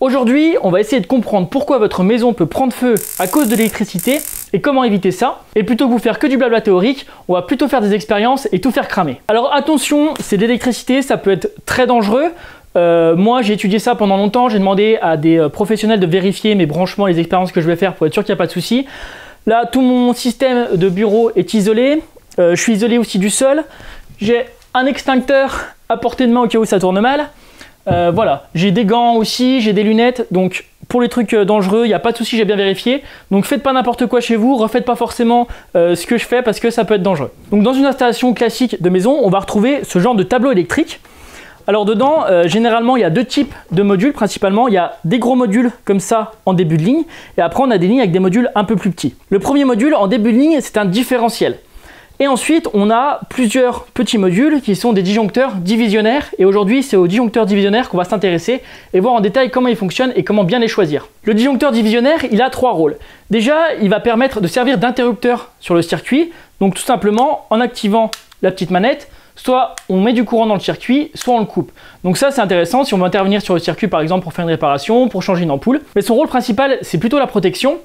Aujourd'hui, on va essayer de comprendre pourquoi votre maison peut prendre feu à cause de l'électricité et comment éviter ça. Et plutôt que vous faire que du blabla théorique, on va plutôt faire des expériences et tout faire cramer. Alors attention, c'est de l'électricité, ça peut être très dangereux. Moi j'ai étudié ça pendant longtemps, j'ai demandé à des professionnels de vérifier mes branchements, les expériences que je vais faire pour être sûr qu'il n'y a pas de souci. Là tout mon système de bureau est isolé, je suis isolé aussi du sol, j'ai un extincteur à portée de main au cas où ça tourne mal. Voilà, j'ai des gants aussi, j'ai des lunettes, donc pour les trucs dangereux, il n'y a pas de souci, j'ai bien vérifié. Donc faites pas n'importe quoi chez vous, refaites pas forcément ce que je fais parce que ça peut être dangereux. Donc dans une installation classique de maison, on va retrouver ce genre de tableau électrique. Alors dedans, généralement, il y a deux types de modules principalement. Il y a des gros modules comme ça en début de ligne, et après on a des lignes avec des modules un peu plus petits. Le premier module en début de ligne, c'est un différentiel. Et ensuite, on a plusieurs petits modules qui sont des disjoncteurs divisionnaires. Et aujourd'hui, c'est aux disjoncteurs divisionnaires qu'on va s'intéresser et voir en détail comment ils fonctionnent et comment bien les choisir. Le disjoncteur divisionnaire, il a trois rôles. Déjà, il va permettre de servir d'interrupteur sur le circuit. Donc tout simplement, en activant la petite manette, soit on met du courant dans le circuit, soit on le coupe. Donc ça, c'est intéressant si on veut intervenir sur le circuit, par exemple, pour faire une réparation, pour changer une ampoule. Mais son rôle principal, c'est plutôt la protection.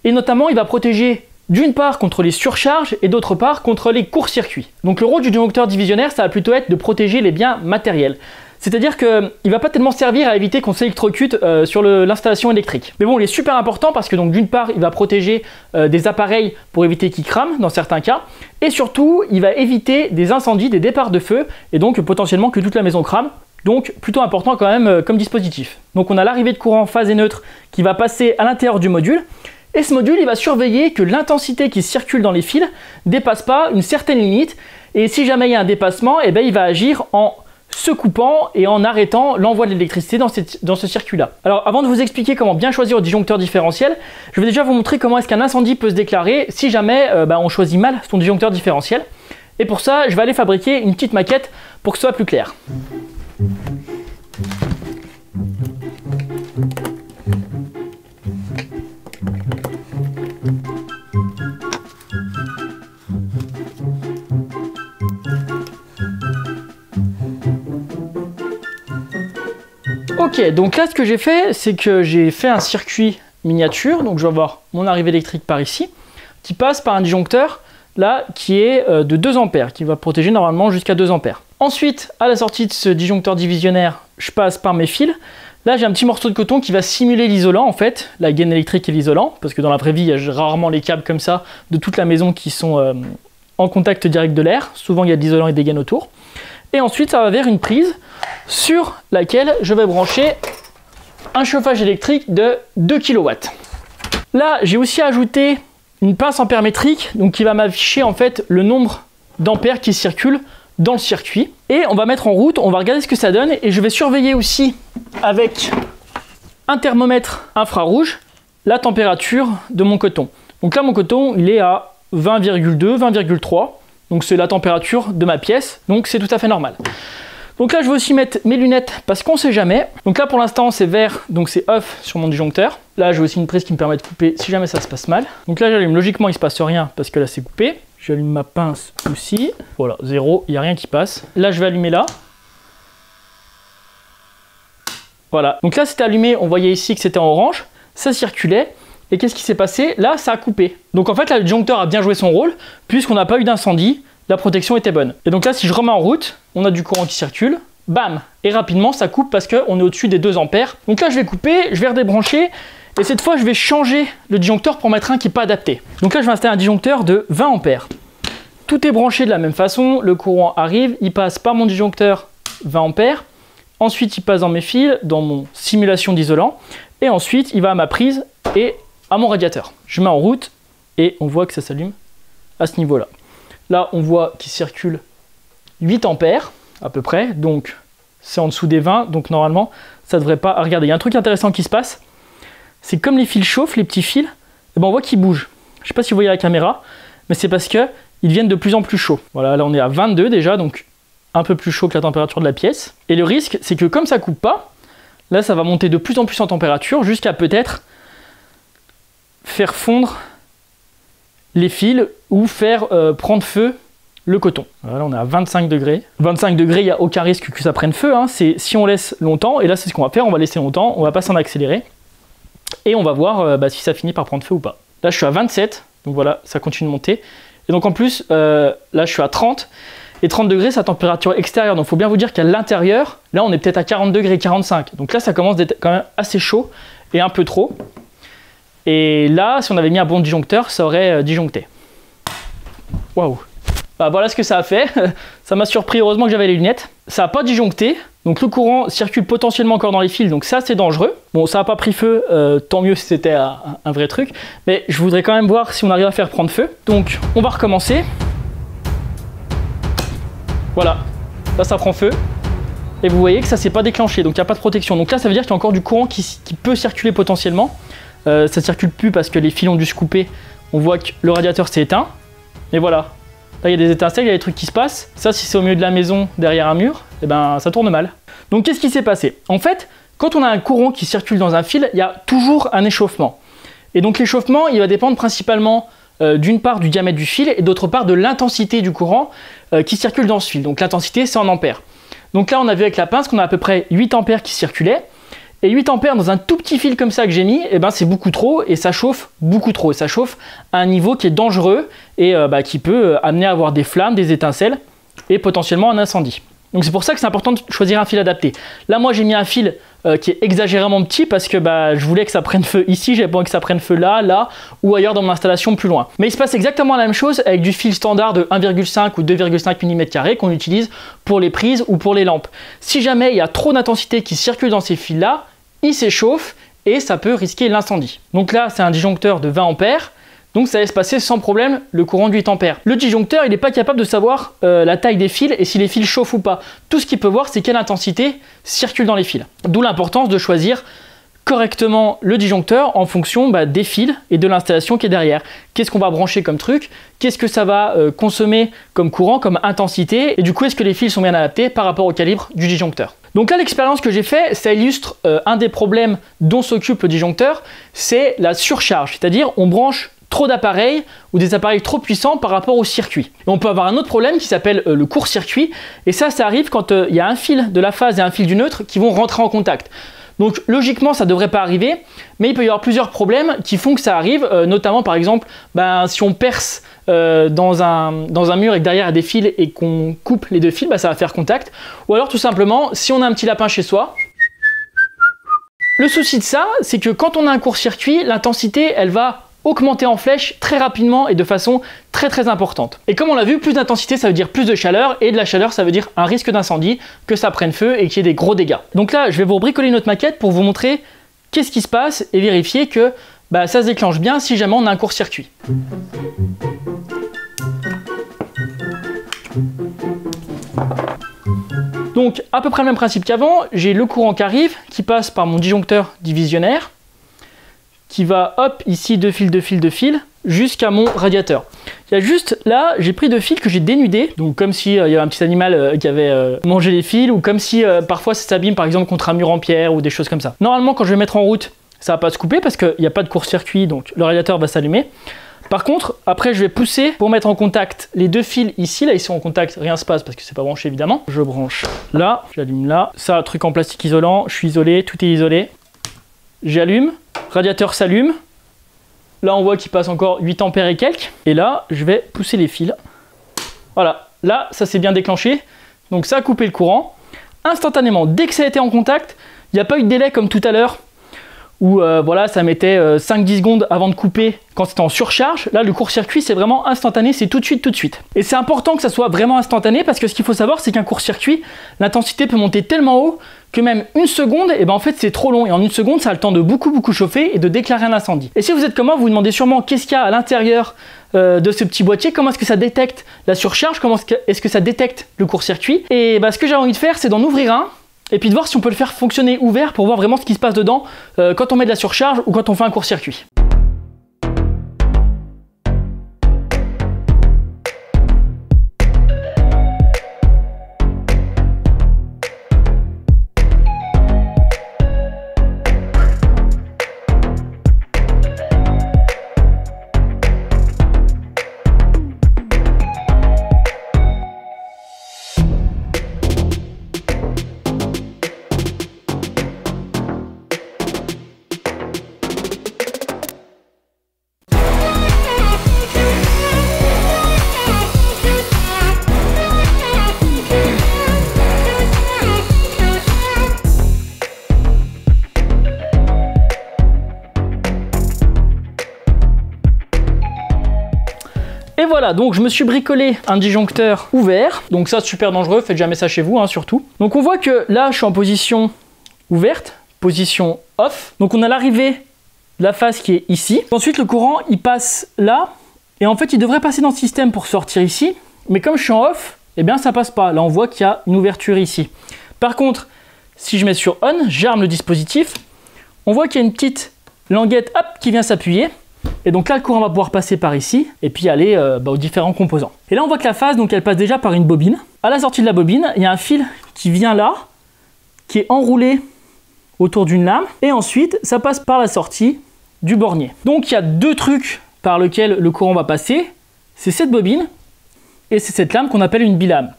Et notamment, il va protéger d'une part contre les surcharges et d'autre part contre les courts-circuits. Donc le rôle du disjoncteur divisionnaire, ça va plutôt être de protéger les biens matériels. C'est-à-dire qu'il ne va pas tellement servir à éviter qu'on s'électrocute sur l'installation électrique. Mais bon, il est super important parce que donc d'une part, il va protéger des appareils pour éviter qu'ils crament dans certains cas. Et surtout, il va éviter des incendies, des départs de feu et donc potentiellement que toute la maison crame. Donc plutôt important quand même comme dispositif. Donc on a l'arrivée de courant phasé neutre qui va passer à l'intérieur du module. Et ce module, il va surveiller que l'intensité qui circule dans les fils ne dépasse pas une certaine limite. Et si jamais il y a un dépassement, eh bien, il va agir en se coupant et en arrêtant l'envoi de l'électricité dans ce circuit-là. Alors avant de vous expliquer comment bien choisir le disjoncteur différentiel, je vais déjà vous montrer comment est-ce qu'un incendie peut se déclarer si jamais on choisit mal son disjoncteur différentiel. Et pour ça, je vais aller fabriquer une petite maquette pour que ce soit plus clair. Ok, donc là ce que j'ai fait, c'est que j'ai fait un circuit miniature, donc je vais avoir mon arrivée électrique par ici, qui passe par un disjoncteur là qui est de 2 ampères, qui va protéger normalement jusqu'à 2 ampères. Ensuite, à la sortie de ce disjoncteur divisionnaire, je passe par mes fils. Là j'ai un petit morceau de coton qui va simuler l'isolant en fait, la gaine électrique et l'isolant, parce que dans la vraie vie il y a rarement les câbles comme ça de toute la maison qui sont en contact direct de l'air, souvent il y a de l'isolant et des gaines autour. Et ensuite ça va vers une prise sur laquelle je vais brancher un chauffage électrique de 2 kW. Là, j'ai aussi ajouté une pince ampère-métrique, donc qui va m'afficher en fait le nombre d'ampères qui circulent dans le circuit. Et on va mettre en route, on va regarder ce que ça donne, et je vais surveiller aussi avec un thermomètre infrarouge la température de mon coton. Donc là, mon coton, il est à 20,2, 20,3, donc c'est la température de ma pièce, donc c'est tout à fait normal. Donc là, je vais aussi mettre mes lunettes parce qu'on ne sait jamais. Donc là, pour l'instant, c'est vert, donc c'est off sur mon disjoncteur. Là, j'ai aussi une prise qui me permet de couper si jamais ça se passe mal. Donc là, j'allume. Logiquement, il ne se passe rien parce que là, c'est coupé. J'allume ma pince aussi. Voilà, 0, il n'y a rien qui passe. Là, je vais allumer là. Voilà. Donc là, c'était allumé. On voyait ici que c'était en orange. Ça circulait. Et qu'est-ce qui s'est passé? Là, ça a coupé. Donc en fait, là, le disjoncteur a bien joué son rôle puisqu'on n'a pas eu d'incendie. La protection était bonne. Et donc là, si je remets en route, on a du courant qui circule, bam, et rapidement ça coupe parce qu'on est au-dessus des 2 ampères. Donc là, je vais couper, je vais redébrancher, et cette fois, je vais changer le disjoncteur pour mettre un qui n'est pas adapté. Donc là, je vais installer un disjoncteur de 20 ampères. Tout est branché de la même façon, le courant arrive, il passe par mon disjoncteur 20 ampères, ensuite il passe dans mes fils, dans mon simulation d'isolant, et ensuite il va à ma prise et à mon radiateur. Je mets en route, et on voit que ça s'allume à ce niveau-là. Là, on voit qu'il circule 8 ampères à peu près, donc c'est en dessous des 20, donc normalement, ça ne devrait pas... Ah, regardez, il y a un truc intéressant qui se passe, c'est comme les fils chauffent, les petits fils, et ben on voit qu'ils bougent. Je ne sais pas si vous voyez à la caméra, mais c'est parce qu'ils deviennent de plus en plus chauds. Voilà, là on est à 22 déjà, donc un peu plus chaud que la température de la pièce. Et le risque, c'est que comme ça ne coupe pas, là ça va monter de plus en plus en température, jusqu'à peut-être faire fondre les fils ou faire prendre feu le coton. Voilà, on est à 25 degrés. 25 degrés, il n'y a aucun risque que ça prenne feu, hein. C'est si on laisse longtemps, et là c'est ce qu'on va faire, on va laisser longtemps, on va pas s'en accélérer, et on va voir si ça finit par prendre feu ou pas. Là je suis à 27, donc voilà, ça continue de monter. Et donc en plus, là je suis à 30, et 30 degrés c'est la température extérieure, donc il faut bien vous dire qu'à l'intérieur, là on est peut-être à 40 degrés, 45. Donc là ça commence d'être quand même assez chaud, et un peu trop. Et là, si on avait mis un bon disjoncteur, ça aurait disjoncté. Waouh! Bah, voilà ce que ça a fait. Ça m'a surpris, heureusement que j'avais les lunettes. Ça n'a pas disjoncté, donc le courant circule potentiellement encore dans les fils, donc ça c'est dangereux. Bon, ça n'a pas pris feu, tant mieux si c'était un vrai truc. Mais je voudrais quand même voir si on arrive à faire prendre feu. Donc on va recommencer. Voilà, là ça prend feu. Et vous voyez que ça s'est pas déclenché, donc il n'y a pas de protection. Donc là ça veut dire qu'il y a encore du courant qui peut circuler potentiellement. Ça ne circule plus parce que les fils ont dû se couper. On voit que le radiateur s'est éteint. Et voilà. Là, il y a des étincelles, il y a des trucs qui se passent. Ça, si c'est au milieu de la maison, derrière un mur, eh ben, ça tourne mal. Donc, qu'est-ce qui s'est passé? En fait, quand on a un courant qui circule dans un fil, il y a toujours un échauffement. Et donc, l'échauffement, il va dépendre principalement d'une part du diamètre du fil et d'autre part de l'intensité du courant qui circule dans ce fil. Donc, l'intensité, c'est en ampères. Donc là, on a vu avec la pince qu'on a à peu près 8 ampères qui circulaient. Et 8 ampères dans un tout petit fil comme ça que j'ai mis, eh ben c'est beaucoup trop et ça chauffe beaucoup trop. Et ça chauffe à un niveau qui est dangereux et qui peut amener à avoir des flammes, des étincelles et potentiellement un incendie. Donc c'est pour ça que c'est important de choisir un fil adapté. Là moi j'ai mis un fil qui est exagérément petit parce que je voulais que ça prenne feu ici, j'avais pas envie que ça prenne feu là, là ou ailleurs dans mon installation plus loin. Mais il se passe exactement la même chose avec du fil standard de 1,5 ou 2,5 mm² qu'on utilise pour les prises ou pour les lampes. Si jamais il y a trop d'intensité qui circule dans ces fils là, il s'échauffe et ça peut risquer l'incendie. Donc là c'est un disjoncteur de 20 ampères. Donc ça laisse passer sans problème le courant de 8 ampères. Le disjoncteur, il n'est pas capable de savoir la taille des fils et si les fils chauffent ou pas. Tout ce qu'il peut voir, c'est quelle intensité circule dans les fils. D'où l'importance de choisir correctement le disjoncteur en fonction des fils et de l'installation qui est derrière. Qu'est-ce qu'on va brancher comme truc? Qu'est-ce que ça va consommer comme courant, comme intensité? Et du coup, est-ce que les fils sont bien adaptés par rapport au calibre du disjoncteur? Donc là, l'expérience que j'ai fait, ça illustre un des problèmes dont s'occupe le disjoncteur, c'est la surcharge. C'est-à-dire, on branche trop d'appareils ou des appareils trop puissants par rapport au circuit. Et on peut avoir un autre problème qui s'appelle le court-circuit, et ça arrive quand il y a un fil de la phase et un fil du neutre qui vont rentrer en contact. Donc logiquement ça ne devrait pas arriver, mais il peut y avoir plusieurs problèmes qui font que ça arrive, notamment par exemple si on perce dans un mur et que derrière il y a des fils et qu'on coupe les deux fils, ça va faire contact. Ou alors tout simplement si on a un petit lapin chez soi. Le souci de ça, c'est que quand on a un court-circuit, l'intensité elle va augmenter en flèche très rapidement et de façon très importante. Et comme on l'a vu, plus d'intensité ça veut dire plus de chaleur, et de la chaleur ça veut dire un risque d'incendie, que ça prenne feu et qu'il y ait des gros dégâts. Donc là je vais vous bricoler notre maquette pour vous montrer qu'est-ce qui se passe et vérifier que ça se déclenche bien si jamais on a un court-circuit. Donc à peu près le même principe qu'avant, j'ai le courant qui arrive, qui passe par mon disjoncteur divisionnaire, qui va hop ici deux fils jusqu'à mon radiateur. Il y a juste là j'ai pris deux fils que j'ai dénudés, donc comme si il y avait un petit animal qui avait mangé les fils, ou comme si parfois ça s'abîme par exemple contre un mur en pierre ou des choses comme ça. Normalement quand je vais mettre en route ça va pas se couper parce qu'il n'y a pas de court-circuit, donc le radiateur va s'allumer. Par contre après je vais pousser pour mettre en contact les deux fils ici, là ils sont en contact, rien se passe parce que c'est pas branché évidemment. Je branche là, j'allume là, ça truc en plastique isolant, je suis isolé, tout est isolé. J'allume, radiateur s'allume, là on voit qu'il passe encore 8 ampères et quelques, et là je vais pousser les fils. Voilà, là ça s'est bien déclenché, donc ça a coupé le courant. Instantanément, dès que ça a été en contact, il n'y a pas eu de délai comme tout à l'heure, où voilà, ça mettait 5-10 secondes avant de couper quand c'était en surcharge. Là le court-circuit c'est vraiment instantané, c'est tout de suite. Et c'est important que ça soit vraiment instantané parce que ce qu'il faut savoir c'est qu'un court-circuit, l'intensité peut monter tellement haut que même une seconde, en fait c'est trop long, et en une seconde ça a le temps de beaucoup chauffer et de déclarer un incendie. Et si vous êtes comme moi, vous vous demandez sûrement qu'est-ce qu'il y a à l'intérieur de ce petit boîtier, comment est-ce que ça détecte la surcharge, comment est-ce que ça détecte le court-circuit. Et ce que j'ai envie de faire c'est d'en ouvrir un et puis de voir si on peut le faire fonctionner ouvert pour voir vraiment ce qui se passe dedans quand on met de la surcharge ou quand on fait un court-circuit. voilà, donc je me suis bricolé un disjoncteur ouvert. Donc ça, super dangereux, faites jamais ça chez vous, hein, surtout. Donc on voit que là, je suis en position ouverte, position off. Donc on a l'arrivée de la phase qui est ici. Ensuite, le courant, il passe là. Et en fait, il devrait passer dans le système pour sortir ici. Mais comme je suis en off, eh bien, ça passe pas. Là, on voit qu'il y a une ouverture ici. Par contre, si je mets sur on, j'arme le dispositif. On voit qu'il y a une petite languette hop, qui vient s'appuyer. Et donc là, le courant va pouvoir passer par ici et puis aller aux différents composants. Et là, on voit que la phase, donc, elle passe déjà par une bobine. À la sortie de la bobine, il y a un fil qui vient là, qui est enroulé autour d'une lame. Et ensuite, ça passe par la sortie du bornier. Donc, il y a deux trucs par lesquels le courant va passer. C'est cette bobine et c'est cette lame qu'on appelle une bilame.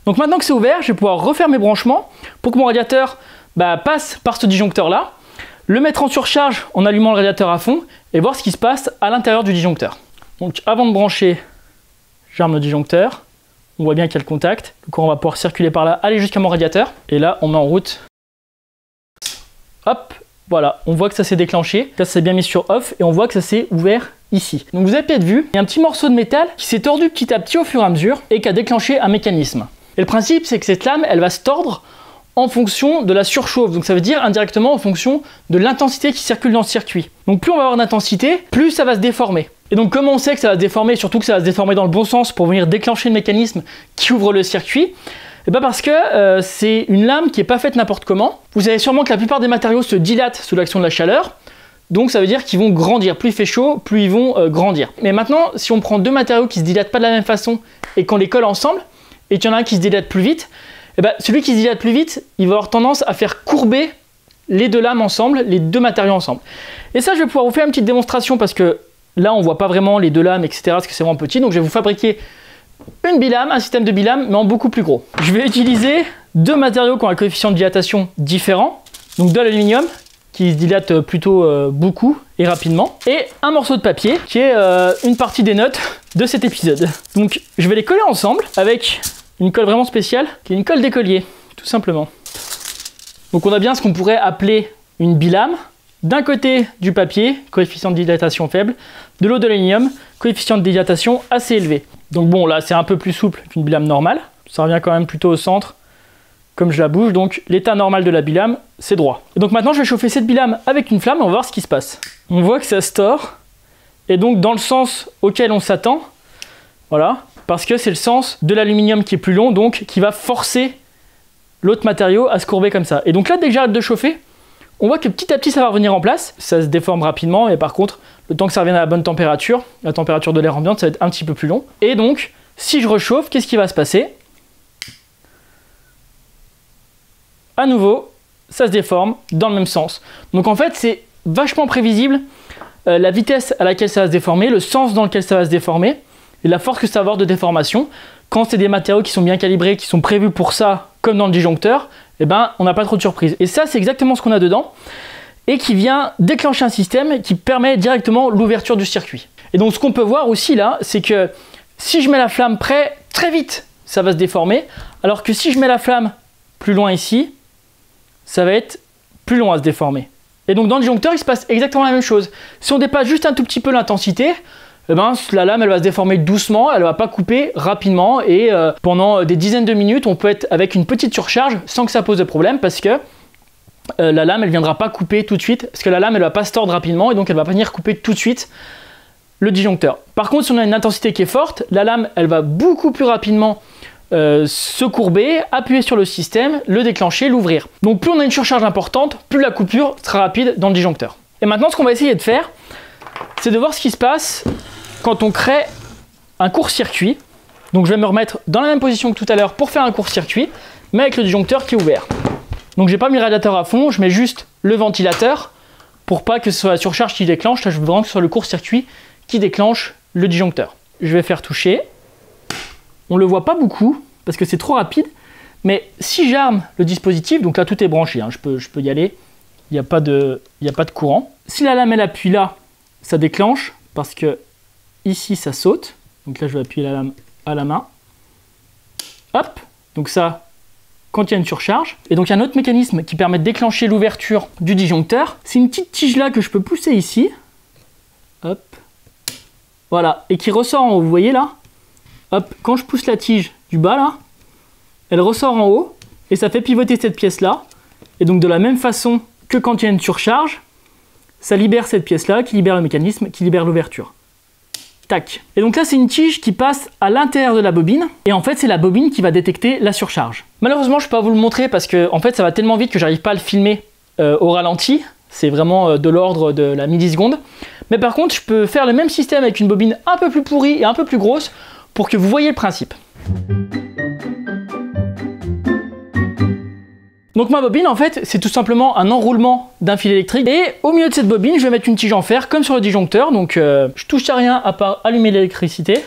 Donc maintenant que c'est ouvert, je vais pouvoir refaire mes branchements pour que mon radiateur passe par ce disjoncteur-là, le mettre en surcharge en allumant le radiateur à fond et voir ce qui se passe à l'intérieur du disjoncteur. Donc avant de brancher, j'arme le disjoncteur. On voit bien qu'il y a le contact. Le courant va pouvoir circuler par là, aller jusqu'à mon radiateur. Et là, on met en route. Hop, voilà, on voit que ça s'est déclenché. Là, ça s'est bien mis sur off et on voit que ça s'est ouvert ici. Donc vous avez peut-être vu, il y a un petit morceau de métal qui s'est tordu petit à petit au fur et à mesure et qui a déclenché un mécanisme. Et le principe, c'est que cette lame, elle va se tordre en fonction de la surchauffe. Donc ça veut dire indirectement en fonction de l'intensité qui circule dans le circuit. Donc plus on va avoir d'intensité, plus ça va se déformer. Et donc comment on sait que ça va se déformer, surtout que ça va se déformer dans le bon sens pour venir déclencher le mécanisme qui ouvre le circuit? Et bien parce que c'est une lame qui n'est pas faite n'importe comment. Vous savez sûrement que la plupart des matériaux se dilatent sous l'action de la chaleur. Donc ça veut dire qu'ils vont grandir. Plus il fait chaud, plus ils vont grandir. Mais maintenant, si on prend deux matériaux qui ne se dilatent pas de la même façon et qu'on les colle ensemble, et qu'il y en a un qui se dilate plus vite, et ben celui qui se dilate plus vite, il va avoir tendance à faire courber les deux lames ensemble, les deux matériaux ensemble. Et ça, je vais pouvoir vous faire une petite démonstration parce que là, on ne voit pas vraiment les deux lames, etc. parce que c'est vraiment petit. Donc je vais vous fabriquer une bilame, un système de bilame, mais en beaucoup plus gros. Je vais utiliser deux matériaux qui ont un coefficient de dilatation différent. Donc de l'aluminium, qui se dilate plutôt beaucoup et rapidement, et un morceau de papier, qui est une partie des notes de cet épisode. Donc je vais les coller ensemble avec une colle vraiment spéciale, qui est une colle d'écolier, tout simplement. Donc on a bien ce qu'on pourrait appeler une bilame. D'un côté du papier, coefficient de dilatation faible, de l'autre de l'aluminium, coefficient de dilatation assez élevé. Donc bon, là c'est un peu plus souple qu'une bilame normale, ça revient quand même plutôt au centre, comme je la bouge, donc l'état normal de la bilame, c'est droit. Et donc maintenant je vais chauffer cette bilame avec une flamme et on va voir ce qui se passe. On voit que ça se tord, et donc dans le sens auquel on s'attend, voilà, parce que c'est le sens de l'aluminium qui est plus long, donc qui va forcer l'autre matériau à se courber comme ça. Et donc là, dès que j'arrête de chauffer, on voit que petit à petit ça va revenir en place, ça se déforme rapidement, et par contre, le temps que ça revienne à la bonne température, la température de l'air ambiante, ça va être un petit peu plus long. Et donc, si je rechauffe, qu'est-ce qui va se passer? À nouveau, ça se déforme dans le même sens. Donc en fait, c'est vachement prévisible la vitesse à laquelle ça va se déformer, le sens dans lequel ça va se déformer, et la force que ça va avoir de déformation. Quand c'est des matériaux qui sont bien calibrés, qui sont prévus pour ça, comme dans le disjoncteur, eh ben, on n'a pas trop de surprise. Et ça, c'est exactement ce qu'on a dedans, et qui vient déclencher un système qui permet directement l'ouverture du circuit. Et donc ce qu'on peut voir aussi là, c'est que si je mets la flamme près, très vite, ça va se déformer, alors que si je mets la flamme plus loin ici, ça va être plus long à se déformer. Et donc dans le disjoncteur, il se passe exactement la même chose. Si on dépasse juste un tout petit peu l'intensité, eh ben, la lame elle va se déformer doucement, elle ne va pas couper rapidement, et pendant des dizaines de minutes, on peut être avec une petite surcharge sans que ça pose de problème, parce que la lame elle ne viendra pas couper tout de suite, parce que la lame elle ne va pas se tordre rapidement, et donc elle ne va pas venir couper tout de suite le disjoncteur. Par contre, si on a une intensité qui est forte, la lame elle va beaucoup plus rapidement se courber, appuyer sur le système, le déclencher, l'ouvrir. Donc plus on a une surcharge importante, plus la coupure sera rapide dans le disjoncteur. Et maintenant, ce qu'on va essayer de faire, c'est de voir ce qui se passe quand on crée un court-circuit. Donc je vais me remettre dans la même position que tout à l'heure pour faire un court-circuit, mais avec le disjoncteur qui est ouvert. Donc j'ai pas mis le radiateur à fond, je mets juste le ventilateur pour pas que ce soit la surcharge qui déclenche. Là, je veux vraiment que ce soit le court-circuit qui déclenche le disjoncteur. Je vais faire toucher. On le voit pas beaucoup parce que c'est trop rapide, mais si j'arme le dispositif, donc là tout est branché, hein, je peux y aller, il n'y a pas de courant. Si la lame elle appuie là, ça déclenche parce que ici ça saute, donc là je vais appuyer la lame à la main, hop, donc ça quand il y a une surcharge. Et donc il y a un autre mécanisme qui permet de déclencher l'ouverture du disjoncteur, c'est une petite tige là que je peux pousser ici, hop, voilà, et qui ressort en haut, vous voyez là? Hop, quand je pousse la tige du bas là, elle ressort en haut, et ça fait pivoter cette pièce-là. Et donc de la même façon que quand il y a une surcharge, ça libère cette pièce-là, qui libère le mécanisme, qui libère l'ouverture. Tac. Et donc là, c'est une tige qui passe à l'intérieur de la bobine, et en fait, c'est la bobine qui va détecter la surcharge. Malheureusement, je ne peux pas vous le montrer parce que en fait, ça va tellement vite que j'arrive pas à le filmer au ralenti. C'est vraiment de l'ordre de la milliseconde. Mais par contre, je peux faire le même système avec une bobine un peu plus pourrie et un peu plus grosse pour que vous voyez le principe. Donc ma bobine, en fait, c'est tout simplement un enroulement d'un fil électrique. Et au milieu de cette bobine, je vais mettre une tige en fer, comme sur le disjoncteur. Donc je touche à rien à part allumer l'électricité.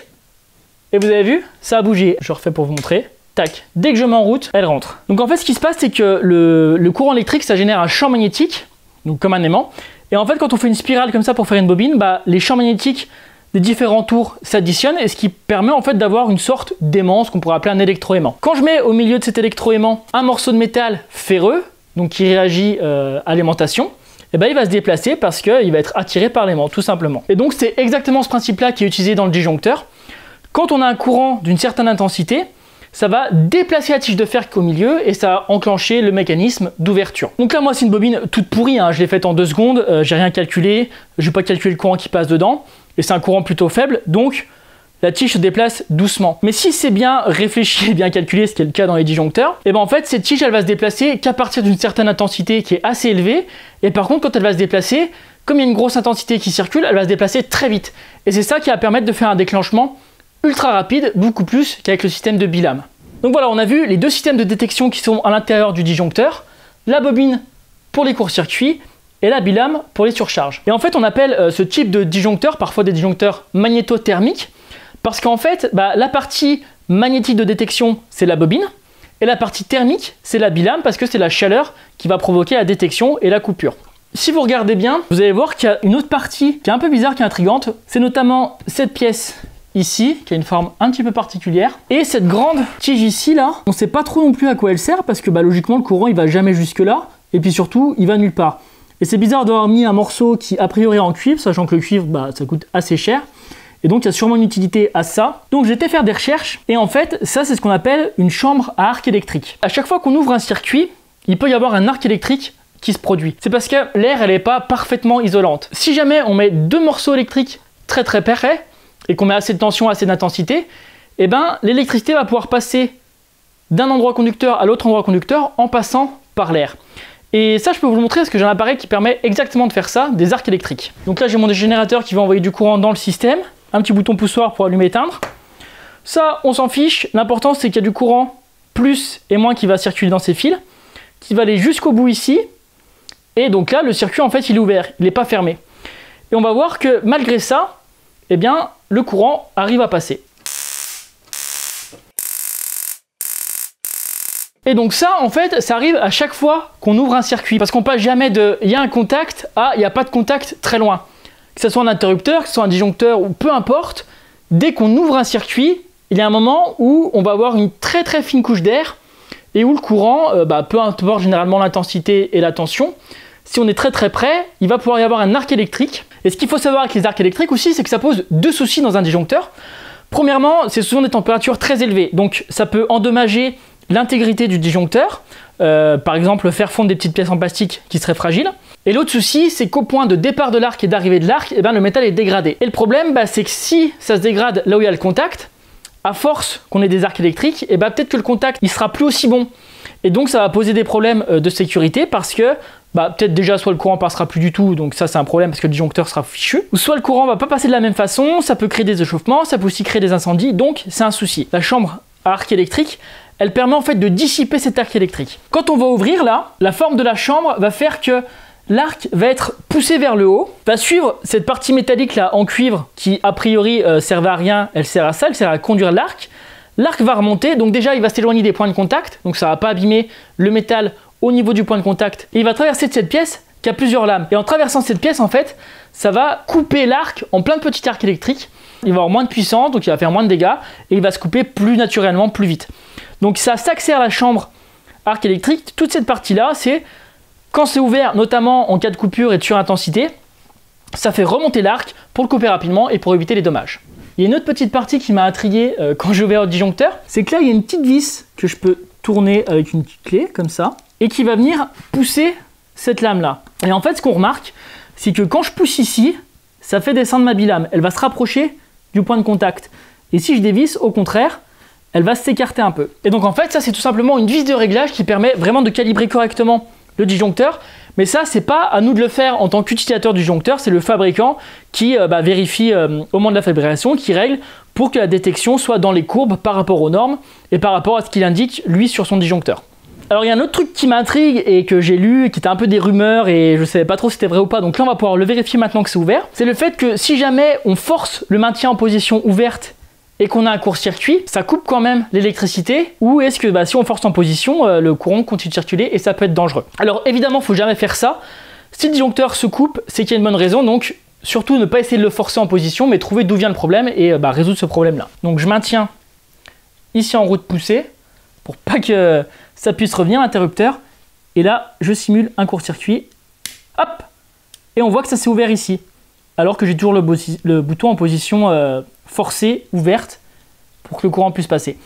Et vous avez vu, ça a bougé. Je refais pour vous montrer. Tac. Dès que je mets en route, elle rentre. Donc en fait, ce qui se passe, c'est que le courant électrique, ça génère un champ magnétique, donc comme un aimant. Et en fait, quand on fait une spirale comme ça pour faire une bobine, bah, les champs magnétiques des différents tours s'additionnent, et ce qui permet en fait d'avoir une sorte d'aimant, ce qu'on pourrait appeler un électroaimant. Quand je mets au milieu de cet électroaimant un morceau de métal ferreux, donc qui réagit à l'aimantation, et ben il va se déplacer parce qu'il va être attiré par l'aimant, tout simplement. Et donc c'est exactement ce principe-là qui est utilisé dans le disjoncteur. Quand on a un courant d'une certaine intensité, ça va déplacer la tige de fer au milieu et ça va enclencher le mécanisme d'ouverture. Donc là, moi, c'est une bobine toute pourrie, hein. Je l'ai faite en 2 secondes, j'ai rien calculé, je n'ai pas calculé le courant qui passe dedans. Et c'est un courant plutôt faible, donc la tige se déplace doucement. Mais si c'est bien réfléchi et bien calculé, ce qui est le cas dans les disjoncteurs, et ben en fait cette tige elle va se déplacer qu'à partir d'une certaine intensité qui est assez élevée. Et par contre, quand elle va se déplacer, comme il y a une grosse intensité qui circule, elle va se déplacer très vite. Et c'est ça qui va permettre de faire un déclenchement ultra rapide, beaucoup plus qu'avec le système de bilame. Donc voilà, on a vu les deux systèmes de détection qui sont à l'intérieur du disjoncteur, la bobine pour les courts-circuits et la bilame pour les surcharges. Et en fait, on appelle ce type de disjoncteur parfois des disjoncteurs magnétothermiques parce qu'en fait, la partie magnétique de détection, c'est la bobine, et la partie thermique, c'est la bilame parce que c'est la chaleur qui va provoquer la détection et la coupure. Si vous regardez bien, vous allez voir qu'il y a une autre partie qui est un peu bizarre, qui est intrigante. C'est notamment cette pièce ici, qui a une forme un petit peu particulière, et cette grande tige ici, là, on ne sait pas trop non plus à quoi elle sert parce que logiquement, le courant, il va jamais jusque là, et puis surtout, il va nulle part. Et c'est bizarre d'avoir mis un morceau qui a priori est en cuivre, sachant que le cuivre, ça coûte assez cher. Et donc il y a sûrement une utilité à ça. Donc j'ai été faire des recherches, et en fait, ça c'est ce qu'on appelle une chambre à arc électrique. À chaque fois qu'on ouvre un circuit, il peut y avoir un arc électrique qui se produit. C'est parce que l'air, elle n'est pas parfaitement isolante. Si jamais on met 2 morceaux électriques très près, et qu'on met assez de tension, assez d'intensité, et ben l'électricité va pouvoir passer d'un endroit conducteur à l'autre endroit conducteur en passant par l'air. Et ça, je peux vous le montrer parce que j'ai un appareil qui permet exactement de faire ça, des arcs électriques. Donc là, j'ai mon générateur qui va envoyer du courant dans le système, un petit bouton poussoir pour allumer et éteindre. Ça, on s'en fiche. L'important, c'est qu'il y a du courant plus et moins qui va circuler dans ces fils, qui va aller jusqu'au bout ici. Et donc là, le circuit, en fait, il est ouvert, il n'est pas fermé. Et on va voir que malgré ça, eh bien, le courant arrive à passer. Et donc ça, en fait, ça arrive à chaque fois qu'on ouvre un circuit. Parce qu'on passe jamais de « il y a un contact » à « il n'y a pas de contact très loin ». Que ce soit un interrupteur, que ce soit un disjoncteur ou peu importe, dès qu'on ouvre un circuit, il y a un moment où on va avoir une très fine couche d'air et où le courant, peu importe généralement l'intensité et la tension, si on est très près, il va pouvoir y avoir un arc électrique. Et ce qu'il faut savoir avec les arcs électriques aussi, c'est que ça pose 2 soucis dans un disjoncteur. Premièrement, c'est souvent des températures très élevées, donc ça peut endommager l'intégrité du disjoncteur, par exemple faire fondre des petites pièces en plastique qui seraient fragiles. Et l'autre souci, c'est qu'au point de départ de l'arc et d'arrivée de l'arc, le métal est dégradé. Et le problème, c'est que si ça se dégrade là où il y a le contact, à force qu'on ait des arcs électriques, peut-être que le contact il sera plus aussi bon. Et donc ça va poser des problèmes de sécurité parce que peut-être déjà soit le courant passera plus du tout, donc ça c'est un problème parce que le disjoncteur sera fichu, ou soit le courant va pas passer de la même façon, ça peut créer des échauffements, ça peut aussi créer des incendies, donc c'est un souci. La chambre à arc électrique, elle permet en fait de dissiper cet arc électrique. Quand on va ouvrir là, la forme de la chambre va faire que l'arc va être poussé vers le haut, va suivre cette partie métallique là en cuivre qui a priori servait à rien, elle sert à ça, elle sert à conduire l'arc. L'arc va remonter, donc déjà il va s'éloigner des points de contact, donc ça va pas abîmer le métal au niveau du point de contact. Et il va traverser cette pièce qui a plusieurs lames. Et en traversant cette pièce, en fait, ça va couper l'arc en plein de petits arcs électriques. Il va avoir moins de puissance, donc il va faire moins de dégâts, et il va se couper plus naturellement, plus vite. Donc ça s'accélère la chambre arc électrique. Toute cette partie-là, c'est quand c'est ouvert, notamment en cas de coupure et de surintensité, ça fait remonter l'arc pour le couper rapidement et pour éviter les dommages. Il y a une autre petite partie qui m'a intrigué quand j'ai ouvert le disjoncteur, c'est que là il y a une petite vis que je peux tourner avec une petite clé comme ça et qui va venir pousser cette lame là. Et en fait ce qu'on remarque, c'est que quand je pousse ici, ça fait descendre ma bilame, elle va se rapprocher du point de contact. Et si je dévisse, au contraire, elle va s'écarter un peu. Et donc en fait ça c'est tout simplement une vis de réglage qui permet vraiment de calibrer correctement le disjoncteur. Mais ça, c'est pas à nous de le faire en tant qu'utilisateur du disjoncteur, c'est le fabricant qui vérifie au moment de la fabrication, qui règle pour que la détection soit dans les courbes par rapport aux normes et par rapport à ce qu'il indique lui sur son disjoncteur. Alors il y a un autre truc qui m'intrigue et que j'ai lu, qui était un peu des rumeurs et je savais pas trop si c'était vrai ou pas, donc là on va pouvoir le vérifier maintenant que c'est ouvert. C'est le fait que si jamais on force le maintien en position ouverte et qu'on a un court-circuit, ça coupe quand même l'électricité, ou est-ce que si on force en position, le courant continue de circuler et ça peut être dangereux. Alors évidemment, il ne faut jamais faire ça. Si le disjoncteur se coupe, c'est qu'il y a une bonne raison, donc surtout ne pas essayer de le forcer en position, mais trouver d'où vient le problème et résoudre ce problème-là. Donc je maintiens ici en route poussée, pour pas que ça puisse revenir, l'interrupteur, et là je simule un court-circuit, hop, et on voit que ça s'est ouvert ici, alors que j'ai toujours le bouton en position forcée, ouverte, pour que le courant puisse passer.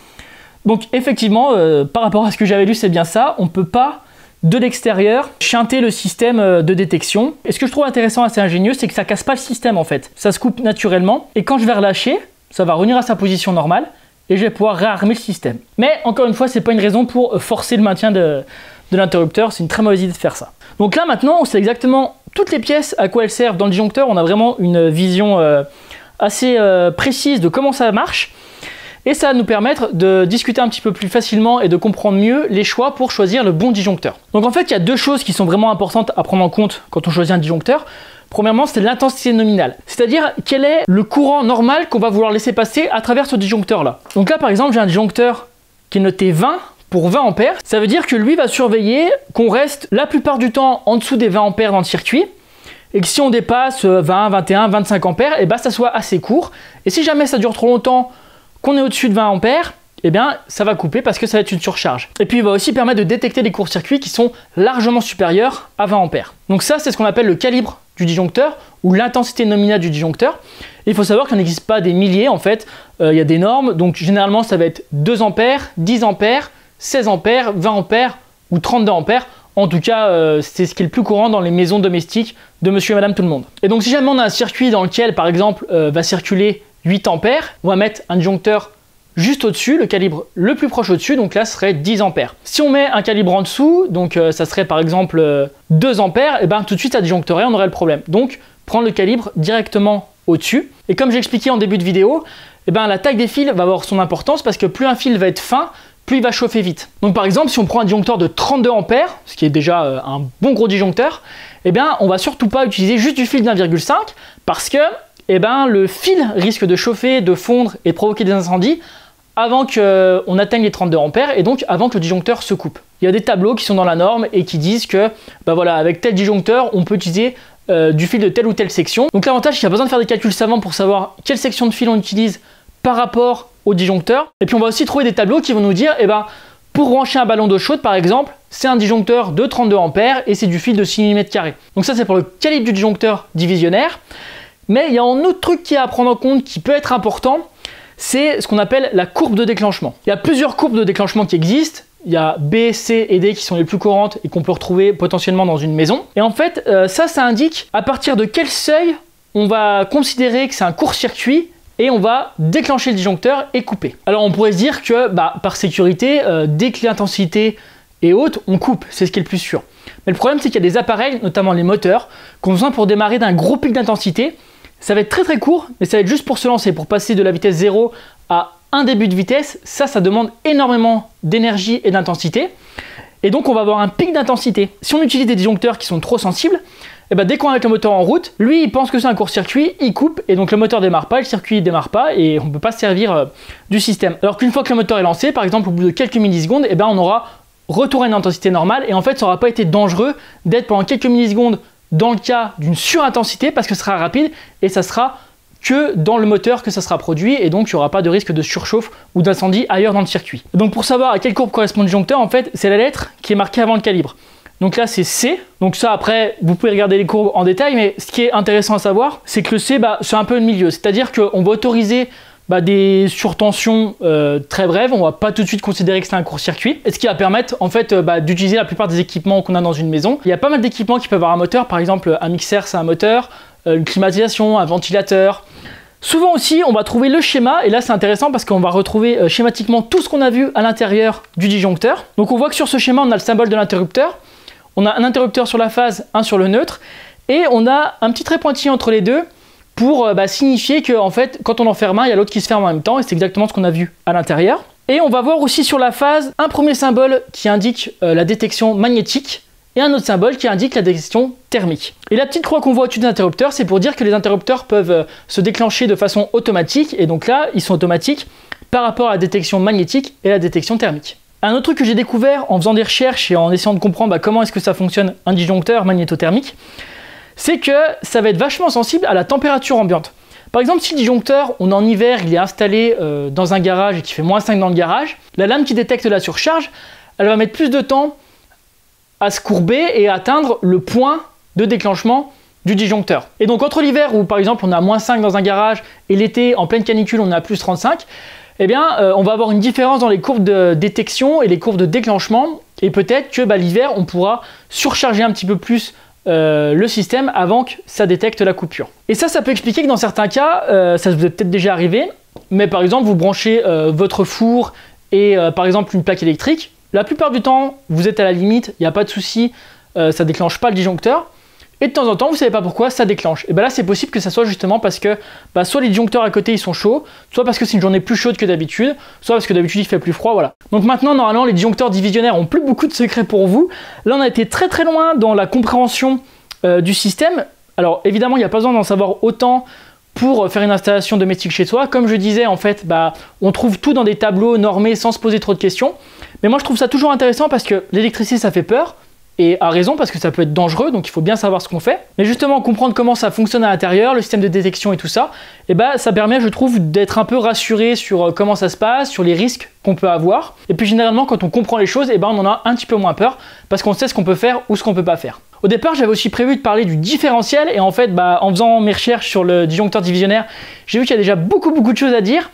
Donc effectivement, par rapport à ce que j'avais lu, c'est bien ça, on ne peut pas, de l'extérieur, chanter le système de détection. Et ce que je trouve intéressant, assez ingénieux, c'est que ça casse pas le système en fait. Ça se coupe naturellement, et quand je vais relâcher, ça va revenir à sa position normale, et je vais pouvoir réarmer le système. Mais encore une fois, c'est pas une raison pour forcer le maintien de l'interrupteur, c'est une très mauvaise idée de faire ça. Donc là maintenant, on sait exactement toutes les pièces à quoi elles servent dans le disjoncteur, on a vraiment une vision assez précise de comment ça marche et ça va nous permettre de discuter un petit peu plus facilement et de comprendre mieux les choix pour choisir le bon disjoncteur. Donc en fait il y a deux choses qui sont vraiment importantes à prendre en compte quand on choisit un disjoncteur. Premièrement, c'est l'intensité nominale, c'est-à-dire quel est le courant normal qu'on va vouloir laisser passer à travers ce disjoncteur là. Donc là par exemple j'ai un disjoncteur qui est noté 20 pour 20 ampères, ça veut dire que lui va surveiller qu'on reste la plupart du temps en dessous des 20 ampères dans le circuit et que si on dépasse 20, 21, 25 ampères, et ça soit assez court. Et si jamais ça dure trop longtemps, qu'on est au-dessus de 20 ampères, ça va couper parce que ça va être une surcharge. Et puis il va aussi permettre de détecter des courts-circuits qui sont largement supérieurs à 20 ampères. Donc ça, c'est ce qu'on appelle le calibre du disjoncteur ou l'intensité nominale du disjoncteur. Et il faut savoir qu'il n'existe pas des milliers en fait, il y a des normes, donc généralement ça va être 2 ampères, 10 ampères, 16 ampères, 20 ampères ou 32 ampères. En tout cas, c'est ce qui est le plus courant dans les maisons domestiques de monsieur et madame tout le monde. Et donc si jamais on a un circuit dans lequel, par exemple, va circuler 8 ampères, on va mettre un disjoncteur juste au-dessus, le calibre le plus proche au-dessus, donc là ce serait 10 ampères. Si on met un calibre en dessous, donc ça serait par exemple 2 ampères, tout de suite ça disjoncterait, on aurait le problème. Donc prendre le calibre directement au-dessus. Et comme j'ai expliqué en début de vidéo, la taille des fils va avoir son importance parce que plus un fil va être fin, plus il va chauffer vite. Donc par exemple, si on prend un disjoncteur de 32 ampères, ce qui est déjà un bon gros disjoncteur, on va surtout pas utiliser juste du fil d'1,5 parce que le fil risque de chauffer, de fondre et de provoquer des incendies avant qu'on atteigne les 32 ampères et donc avant que le disjoncteur se coupe. Il y a des tableaux qui sont dans la norme et qui disent que avec tel disjoncteur, on peut utiliser du fil de telle ou telle section. Donc l'avantage, c'est qu'il n'y a pas besoin de faire des calculs savants pour savoir quelle section de fil on utilise par rapport au disjoncteur. Et puis on va aussi trouver des tableaux qui vont nous dire, pour brancher un ballon d'eau chaude par exemple, c'est un disjoncteur de 32 ampères et c'est du fil de 6 mm². Donc ça c'est pour le calibre du disjoncteur divisionnaire. Mais il y a un autre truc qui est à prendre en compte qui peut être important, c'est ce qu'on appelle la courbe de déclenchement. Il y a plusieurs courbes de déclenchement qui existent. Il y a B, C et D qui sont les plus courantes et qu'on peut retrouver potentiellement dans une maison. Et en fait, ça indique à partir de quel seuil on va considérer que c'est un court-circuit et on va déclencher le disjoncteur et couper. Alors on pourrait se dire que par sécurité, dès que l'intensité est haute, on coupe, c'est ce qui est le plus sûr. Mais le problème c'est qu'il y a des appareils, notamment les moteurs, qu'on a besoin pour démarrer d'un gros pic d'intensité. Ça va être très très court, mais ça va être juste pour se lancer, pour passer de la vitesse 0 à un début de vitesse. Ça demande énormément d'énergie et d'intensité. Et donc on va avoir un pic d'intensité. Si on utilise des disjoncteurs qui sont trop sensibles, dès qu'on met le moteur en route, lui il pense que c'est un court-circuit, il coupe et donc le moteur démarre pas, le circuit ne démarre pas et on ne peut pas se servir du système. Alors qu'une fois que le moteur est lancé, par exemple au bout de quelques millisecondes, on aura retour à une intensité normale et en fait ça n'aura pas été dangereux d'être pendant quelques millisecondes dans le cas d'une surintensité parce que ce sera rapide et ça sera que dans le moteur que ça sera produit et donc il n'y aura pas de risque de surchauffe ou d'incendie ailleurs dans le circuit. Donc pour savoir à quelle courbe correspond le disjoncteur, en fait c'est la lettre qui est marquée avant le calibre. Donc là c'est C. Donc ça après vous pouvez regarder les courbes en détail, mais ce qui est intéressant à savoir c'est que le C c'est un peu le milieu, c'est-à-dire qu'on va autoriser des surtensions très brèves, on va pas tout de suite considérer que c'est un court-circuit, et ce qui va permettre en fait d'utiliser la plupart des équipements qu'on a dans une maison. Il y a pas mal d'équipements qui peuvent avoir un moteur, par exemple un mixeur c'est un moteur, une climatisation, un ventilateur. Souvent aussi on va trouver le schéma, et là c'est intéressant parce qu'on va retrouver schématiquement tout ce qu'on a vu à l'intérieur du disjoncteur. Donc on voit que sur ce schéma on a le symbole de l'interrupteur, on a un interrupteur sur la phase, un sur le neutre, et on a un petit trait pointillé entre les deux pour signifier que en fait, quand on en ferme un, il y a l'autre qui se ferme en même temps, et c'est exactement ce qu'on a vu à l'intérieur. Et on va voir aussi sur la phase un premier symbole qui indique la détection magnétique, et un autre symbole qui indique la détection thermique. Et la petite croix qu'on voit au-dessus des interrupteurs, c'est pour dire que les interrupteurs peuvent se déclencher de façon automatique, et donc là, ils sont automatiques par rapport à la détection magnétique et la détection thermique. Un autre truc que j'ai découvert en faisant des recherches et en essayant de comprendre comment est-ce que ça fonctionne un disjoncteur magnétothermique, c'est que ça va être vachement sensible à la température ambiante. Par exemple, si le disjoncteur, on est en hiver, il est installé dans un garage et qu'il fait -5 dans le garage, la lame qui détecte la surcharge, elle va mettre plus de temps à se courber et à atteindre le point de déclenchement du disjoncteur. Et donc entre l'hiver où par exemple on a -5 dans un garage et l'été en pleine canicule on est à +35, eh bien on va avoir une différence dans les courbes de détection et les courbes de déclenchement, et peut-être que l'hiver on pourra surcharger un petit peu plus le système avant que ça détecte la coupure. Et ça peut expliquer que dans certains cas, ça vous est peut-être déjà arrivé, mais par exemple vous branchez votre four et par exemple une plaque électrique, la plupart du temps vous êtes à la limite, il n'y a pas de souci, ça déclenche pas le disjoncteur, et de temps en temps vous savez pas pourquoi ça déclenche. Et bien là c'est possible que ça soit justement parce que soit les disjoncteurs à côté ils sont chauds, soit parce que c'est une journée plus chaude que d'habitude, soit parce que d'habitude il fait plus froid, voilà. Donc maintenant normalement les disjoncteurs divisionnaires ont plus beaucoup de secrets pour vous. Là on a été très très loin dans la compréhension du système. Alors évidemment il n'y a pas besoin d'en savoir autant pour faire une installation domestique chez soi. Comme je disais en fait on trouve tout dans des tableaux normés sans se poser trop de questions. Mais moi je trouve ça toujours intéressant parce que l'électricité ça fait peur. Et à raison parce que ça peut être dangereux, donc il faut bien savoir ce qu'on fait. Mais justement, comprendre comment ça fonctionne à l'intérieur, le système de détection et tout ça, et ça permet, je trouve, d'être un peu rassuré sur comment ça se passe, sur les risques qu'on peut avoir. Et puis généralement, quand on comprend les choses, on en a un petit peu moins peur parce qu'on sait ce qu'on peut faire ou ce qu'on peut pas faire. Au départ, j'avais aussi prévu de parler du différentiel, et en fait, en faisant mes recherches sur le disjoncteur divisionnaire, j'ai vu qu'il y a déjà beaucoup de choses à dire.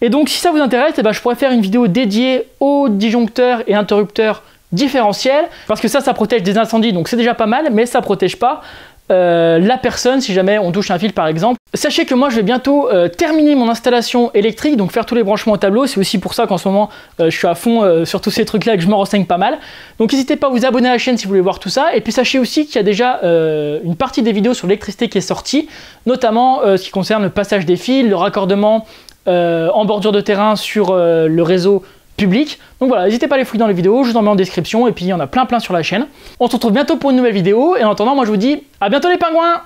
Et donc, si ça vous intéresse, je pourrais faire une vidéo dédiée aux disjoncteurs et interrupteurs différentiel, parce que ça protège des incendies, donc c'est déjà pas mal, mais ça protège pas la personne si jamais on touche un fil par exemple. Sachez que moi je vais bientôt terminer mon installation électrique, donc faire tous les branchements au tableau. C'est aussi pour ça qu'en ce moment je suis à fond sur tous ces trucs là et que je me renseigne pas mal. Donc n'hésitez pas à vous abonner à la chaîne si vous voulez voir tout ça, et puis sachez aussi qu'il y a déjà une partie des vidéos sur l'électricité qui est sortie, notamment ce qui concerne le passage des fils, le raccordement en bordure de terrain sur le réseau public. Donc voilà, n'hésitez pas à les fouiller dans les vidéos, je vous en mets en description, et puis il y en a plein sur la chaîne. On se retrouve bientôt pour une nouvelle vidéo, et en attendant, moi je vous dis à bientôt les pingouins!